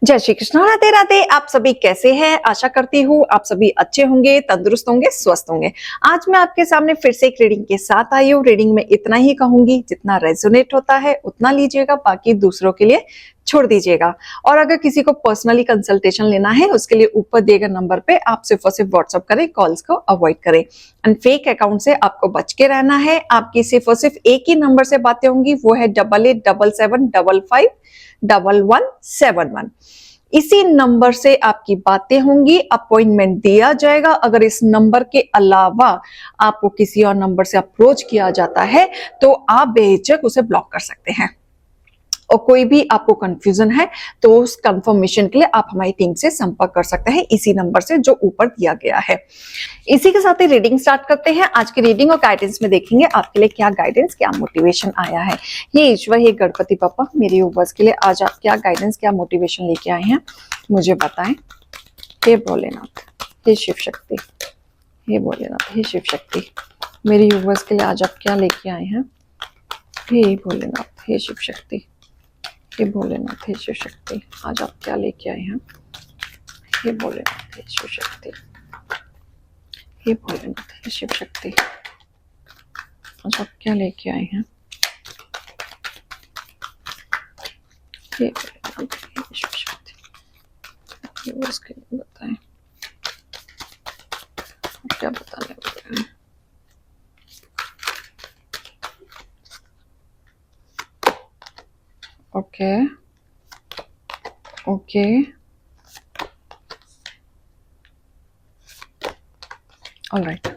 जय श्री कृष्ण, राधे राधे। आप सभी कैसे हैं? आशा करती हूँ आप सभी अच्छे होंगे, तंदुरुस्त होंगे, स्वस्थ होंगे। आज मैं आपके सामने फिर से एक रीडिंग के साथ आई हूँ। रीडिंग में इतना ही कहूंगी, जितना रेजोनेट होता है उतना लीजिएगा, बाकी दूसरों के लिए छोड़ दीजिएगा। और अगर किसी को पर्सनली कंसल्टेशन लेना है उसके लिए ऊपर दिए गए नंबर पे आप सिर्फ और सिर्फ व्हाट्सअप करें, कॉल्स को अवॉइड करें। एंड फेक अकाउंट से आपको बच के रहना है। आपकी सिर्फ और सिर्फ एक ही नंबर से बातें होंगी, वो है 8877551171। इसी नंबर से आपकी बातें होंगी, अपॉइंटमेंट दिया जाएगा। अगर इस नंबर के अलावा आपको किसी और नंबर से अप्रोच किया जाता है तो आप बेहिचक उसे ब्लॉक कर सकते हैं। और कोई भी आपको कंफ्यूजन है तो उस कंफर्मेशन के लिए आप हमारी टीम से संपर्क कर सकते हैं इसी नंबर से जो ऊपर दिया गया है। इसी के साथ ही रीडिंग स्टार्ट करते हैं। आज की रीडिंग और गाइडेंस में देखेंगे आपके लिए क्या गाइडेंस, क्या मोटिवेशन आया है। हे ईश्वर, हे गणपति पापा, मेरे व्यूअर्स के लिए आज आप क्या गाइडेंस, क्या मोटिवेशन लेके आए हैं मुझे बताएं। हे भोलेनाथ, हे शिव शक्ति, हे भोलेनाथ, हे शिव शक्ति, मेरे व्यूअर्स के लिए आज आप क्या लेके आए हैं। हे भोलेनाथ, हे शिव शक्ति, हे भोलेनाथ, हे शिव शक्ति, आज आप क्या लेके आए हैं। हे भोलेनाथ, हे शिव शक्ति, हे भोलेनाथ, हे शिव शक्ति, आज आप क्या लेके आए हैं। हे भोलेनाथ, हे शिव शक्ति, उसके लिए बताएं क्या बताने वाले हैं। Okay okay, alright.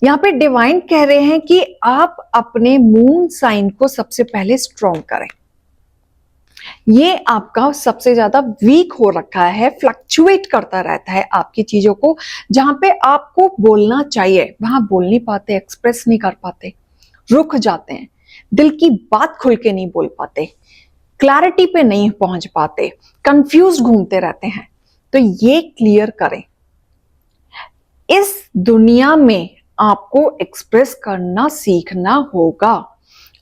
यहाँ पे डिवाइन कह रहे हैं कि आप अपने मून साइन को सबसे पहले स्ट्रॉन्ग करें। ये आपका सबसे ज्यादा वीक हो रखा है, फ्लक्चुएट करता रहता है आपकी चीजों को। जहां पे आपको बोलना चाहिए वहां बोल नहीं पाते, एक्सप्रेस नहीं कर पाते, रुक जाते हैं, दिल की बात खुल के नहीं बोल पाते, क्लैरिटी पे नहीं पहुंच पाते, कंफ्यूज घूमते रहते हैं। तो ये क्लियर करें। इस दुनिया में आपको एक्सप्रेस करना सीखना होगा,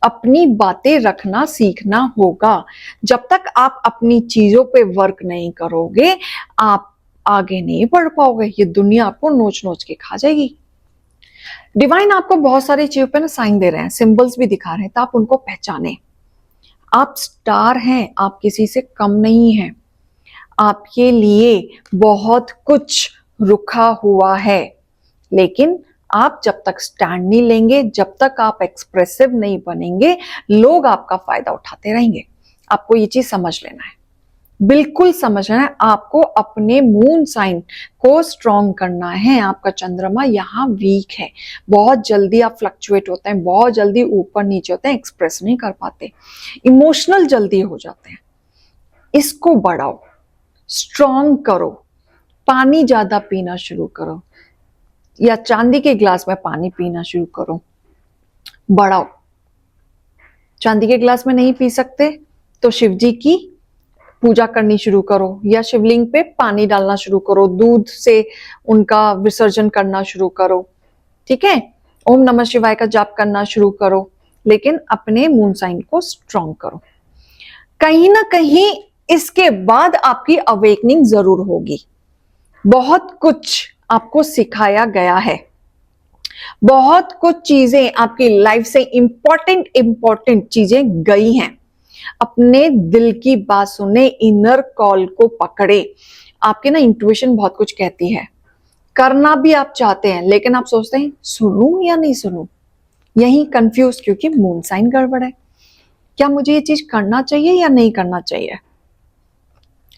अपनी बातें रखना सीखना होगा। जब तक आप अपनी चीजों पे वर्क नहीं करोगे आप आगे नहीं बढ़ पाओगे। ये दुनिया आपको नोच नोच के खा जाएगी। डिवाइन आपको बहुत सारी चीजों पे ना साइन दे रहे हैं, सिंबल्स भी दिखा रहे हैं, तो आप उनको पहचाने। आप स्टार हैं, आप किसी से कम नहीं हैं। आपके लिए बहुत कुछ रुका हुआ है, लेकिन आप जब तक स्टैंड नहीं लेंगे, जब तक आप एक्सप्रेसिव नहीं बनेंगे, लोग आपका फायदा उठाते रहेंगे। आपको ये चीज समझ लेना है, बिल्कुल समझना है। आपको अपने मून साइन को स्ट्रॉन्ग करना है। आपका चंद्रमा यहाँ वीक है, बहुत जल्दी आप फ्लक्चुएट होते हैं, बहुत जल्दी ऊपर नीचे होते हैं, एक्सप्रेस नहीं कर पाते, इमोशनल जल्दी हो जाते हैं। इसको बढ़ाओ, स्ट्रॉन्ग करो, पानी ज्यादा पीना शुरू करो, या चांदी के ग्लास में पानी पीना शुरू करो, बढ़ाओ। चांदी के ग्लास में नहीं पी सकते तो शिव जी की पूजा करनी शुरू करो, या शिवलिंग पे पानी डालना शुरू करो, दूध से उनका विसर्जन करना शुरू करो, ठीक है। ओम नमः शिवाय का जाप करना शुरू करो, लेकिन अपने मून साइन को स्ट्रॉन्ग करो। कहीं ना कहीं इसके बाद आपकी अवेकनिंग जरूर होगी। बहुत कुछ आपको सिखाया गया है, बहुत कुछ चीजें आपकी लाइफ से इंपॉर्टेंट चीजें गई हैं। अपने दिल की बात सुने, इनर कॉल को पकड़े। आपकी ना इंट्यूशन बहुत कुछ कहती है, करना भी आप चाहते हैं, लेकिन आप सोचते हैं सुनूं या नहीं सुनूं। यही कंफ्यूज, क्योंकि मून साइन गड़बड़ है। क्या मुझे ये चीज करना चाहिए या नहीं करना चाहिए।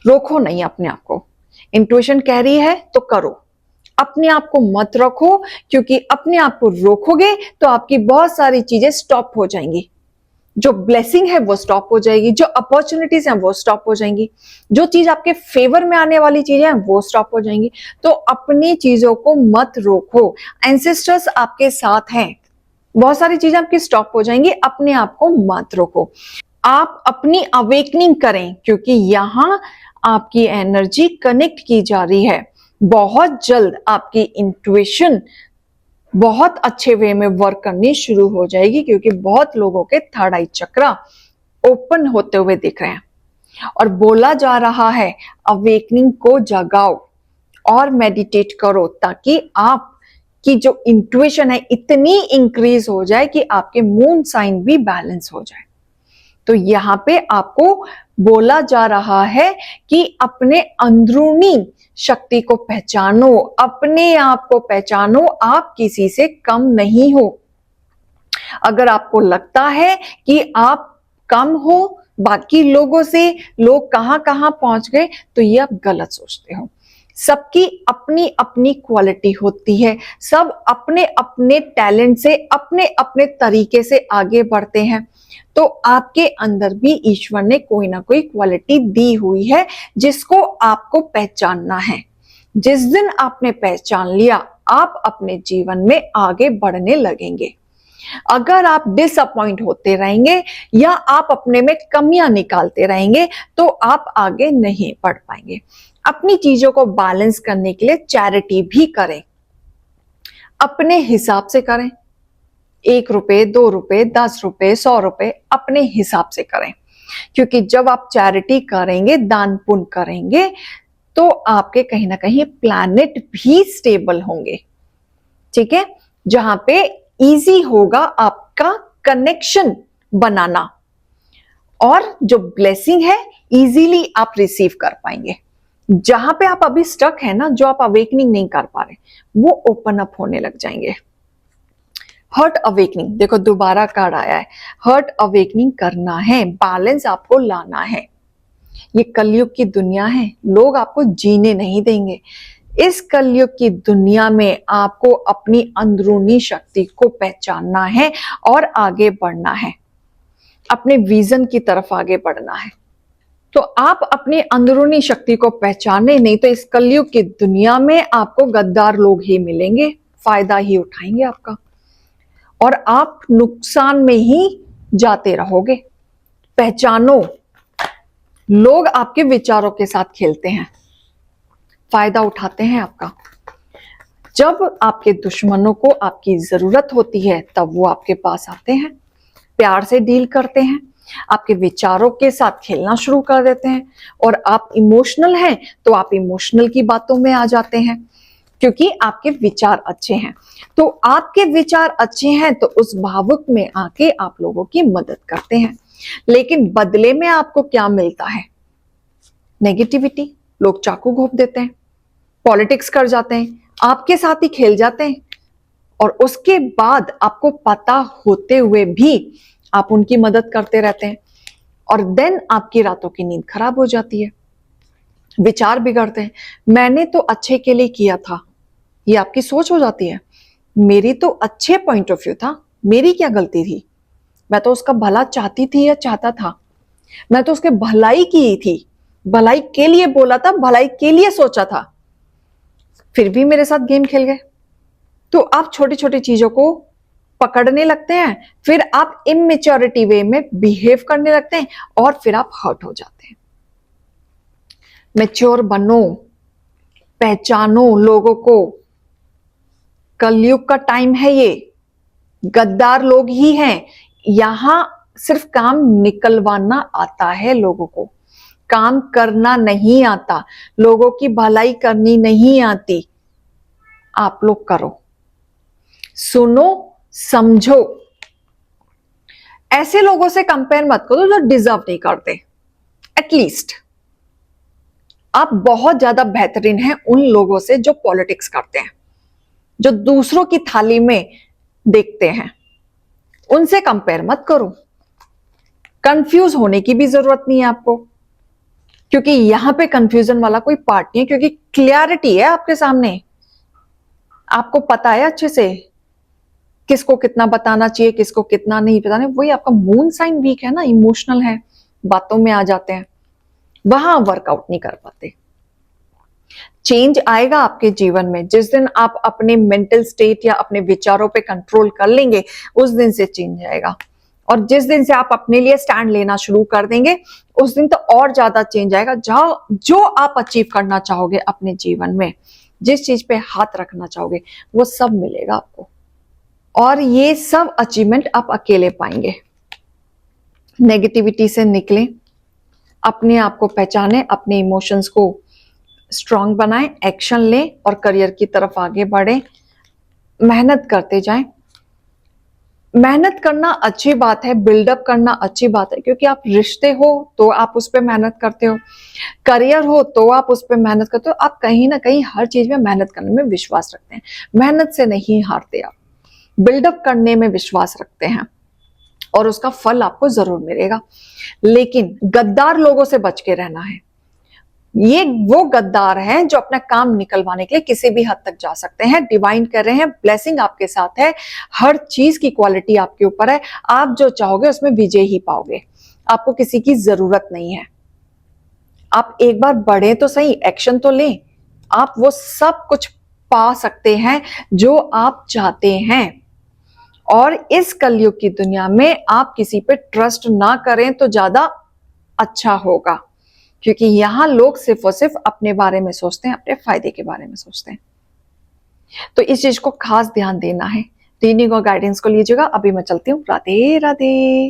रोको नहीं अपने आप को, इंट्यूशन कह रही है तो करो, अपने आप को मत रखो, क्योंकि अपने आप को रोकोगे तो आपकी बहुत सारी चीजें स्टॉप हो जाएंगी। जो ब्लेसिंग है वो स्टॉप हो जाएगी, जो अपॉर्चुनिटीज हैं वो स्टॉप हो जाएंगी, जो चीज आपके फेवर में आने वाली चीजें हैं वो स्टॉप हो जाएंगी। तो अपनी चीजों को मत रोको, एंसेस्टर्स आपके साथ हैं, बहुत सारी चीजें आपकी स्टॉप हो जाएंगी, अपने आप को मत रोको। आप अपनी अवेकनिंग करें, क्योंकि यहां आपकी एनर्जी कनेक्ट की जा रही है। बहुत जल्द आपकी इंट्यूशन बहुत अच्छे वे में वर्क करनी शुरू हो जाएगी, क्योंकि बहुत लोगों के थर्ड आई चक्रा ओपन होते हुए दिख रहे हैं और बोला जा रहा है अवेकनिंग को जगाओ और मेडिटेट करो ताकि आप की जो इंट्यूशन है इतनी इंक्रीज हो जाए कि आपके मून साइन भी बैलेंस हो जाए। तो यहां पे आपको बोला जा रहा है कि अपने अंदरूनी शक्ति को पहचानो, अपने आप को पहचानो, आप किसी से कम नहीं हो। अगर आपको लगता है कि आप कम हो बाकी लोगों से, लोग कहां कहां पहुंच गए, तो ये आप गलत सोचते हो। सबकी अपनी अपनी क्वालिटी होती है, सब अपने अपने टैलेंट से अपने अपने तरीके से आगे बढ़ते हैं। तो आपके अंदर भी ईश्वर ने कोई ना कोई क्वालिटी दी हुई है जिसको आपको पहचानना है। जिस दिन आपने पहचान लिया, आप अपने जीवन में आगे बढ़ने लगेंगे। अगर आप डिसअपॉइंट होते रहेंगे या आप अपने में कमियां निकालते रहेंगे तो आप आगे नहीं बढ़ पाएंगे। अपनी चीजों को बैलेंस करने के लिए चैरिटी भी करें, अपने हिसाब से करें। 1 रुपए, 2 रुपए, 10 रुपए, 100 रुपए अपने हिसाब से करें, क्योंकि जब आप चैरिटी करेंगे, दान पुण्य करेंगे, तो आपके कहीं ना कहीं प्लैनेट भी स्टेबल होंगे। ठीक है, जहां पे इजी होगा आपका कनेक्शन बनाना और जो ब्लेसिंग है इजीली आप रिसीव कर पाएंगे। जहां पे आप अभी स्टक है ना, जो आप अवेकनिंग नहीं कर पा रहे, वो ओपन अप होने लग जाएंगे। हर्ट अवेकनिंग, देखो दोबारा कार्ड आया है। हर्ट अवेकनिंग करना है, बैलेंस आपको लाना है। ये कलयुग की दुनिया है, लोग आपको जीने नहीं देंगे। इस कलयुग की दुनिया में आपको अपनी अंदरूनी शक्ति को पहचानना है और आगे बढ़ना है, अपने विजन की तरफ आगे बढ़ना है। तो आप अपनी अंदरूनी शक्ति को पहचाने नहीं तो इस कलयुग की दुनिया में आपको गद्दार लोग ही मिलेंगे, फायदा ही उठाएंगे आपका, और आप नुकसान में ही जाते रहोगे। पहचानो, लोग आपके विचारों के साथ खेलते हैं, फायदा उठाते हैं आपका। जब आपके दुश्मनों को आपकी जरूरत होती है तब वो आपके पास आते हैं, प्यार से डील करते हैं, आपके विचारों के साथ खेलना शुरू कर देते हैं। और आप इमोशनल हैं तो आप इमोशनल की बातों में आ जाते हैं, क्योंकि आपके विचार अच्छे हैं। तो आपके विचार अच्छे हैं तो उस भावुक में आके आप लोगों की मदद करते हैं, लेकिन बदले में आपको क्या मिलता है? नेगेटिविटी। लोग चाकू घोंप देते हैं, पॉलिटिक्स कर जाते हैं, आपके साथ ही खेल जाते हैं, और उसके बाद आपको पता होते हुए भी आप उनकी मदद करते रहते हैं, और देन आपकी रातों की नींद खराब हो जाती है, विचार बिगड़ते हैं। मैंने तो अच्छे के लिए किया था, ये आपकी सोच हो जाती है। मेरी तो अच्छे पॉइंट ऑफ व्यू था, मेरी क्या गलती थी? मैं तो उसका भला चाहती थी या चाहता था, मैं तो उसके भलाई की थी, भलाई के लिए बोला था, भलाई के लिए सोचा था, फिर भी मेरे साथ गेम खेल गए। तो आप छोटी छोटी चीजों को पकड़ने लगते हैं, फिर आप इमेच्योरिटी वे में बिहेव करने लगते हैं और फिर आप हर्ट हो जाते हैं। मैच्योर बनो, पहचानो लोगों को। कलयुग का टाइम है ये, गद्दार लोग ही हैं। यहां सिर्फ काम निकलवाना आता है लोगों को, काम करना नहीं आता, लोगों की भलाई करनी नहीं आती। आप लोग करो, सुनो, समझो। ऐसे लोगों से कंपेयर मत करो जो डिजर्व नहीं करते। एटलीस्ट आप बहुत ज्यादा बेहतरीन हैं उन लोगों से जो पॉलिटिक्स करते हैं, जो दूसरों की थाली में देखते हैं। उनसे कंपेयर मत करो। कंफ्यूज होने की भी जरूरत नहीं है आपको, क्योंकि यहां पे कंफ्यूजन वाला कोई पार्ट नहीं है, क्योंकि क्लियरिटी है आपके सामने। आपको पता है अच्छे से किसको कितना बताना चाहिए, किसको कितना नहीं बताना। वही आपका मून साइन वीक है ना, इमोशनल है, बातों में आ जाते हैं, वहां वर्कआउट नहीं कर पाते। चेंज आएगा आपके जीवन में जिस दिन आप अपने मेंटल स्टेट या अपने विचारों पे कंट्रोल कर लेंगे, उस दिन से चेंज आएगा। और जिस दिन से आप अपने लिए स्टैंड लेना शुरू कर देंगे, उस दिन तो और ज्यादा चेंज आएगा। जो आप अचीव करना चाहोगे अपने जीवन में, जिस चीज पे हाथ रखना चाहोगे, वो सब मिलेगा आपको। और ये सब अचीवमेंट आप अकेले पाएंगे। नेगेटिविटी से निकलें, अपने आप को पहचानें, अपने इमोशंस को स्ट्रांग बनाएं, एक्शन लें और करियर की तरफ आगे बढ़ें। मेहनत करते जाएं। मेहनत करना अच्छी बात है, बिल्डअप करना अच्छी बात है, क्योंकि आप रिश्ते हो तो आप उस पर मेहनत करते हो, करियर हो तो आप उस पर मेहनत करते हो, आप कहीं ना कहीं हर चीज में मेहनत करने में विश्वास रखते हैं। मेहनत से नहीं हारते, आप बिल्डअप करने में विश्वास रखते हैं और उसका फल आपको जरूर मिलेगा। लेकिन गद्दार लोगों से बच के रहना है। ये वो गद्दार हैं जो अपना काम निकलवाने के लिए किसी भी हद तक जा सकते हैं। डिवाइन कर रहे हैं, ब्लेसिंग आपके साथ है, हर चीज की क्वालिटी आपके ऊपर है, आप जो चाहोगे उसमें विजय ही पाओगे, आपको किसी की जरूरत नहीं है। आप एक बार बढ़े तो सही, एक्शन तो लें, आप वो सब कुछ पा सकते हैं जो आप चाहते हैं। और इस कलयुग की दुनिया में आप किसी पे ट्रस्ट ना करें तो ज्यादा अच्छा होगा, क्योंकि यहां लोग सिर्फ और सिर्फ अपने बारे में सोचते हैं, अपने फायदे के बारे में सोचते हैं। तो इस चीज को खास ध्यान देना है। रीडिंग और गाइडेंस को लीजिएगा। अभी मैं चलती हूँ। राधे राधे।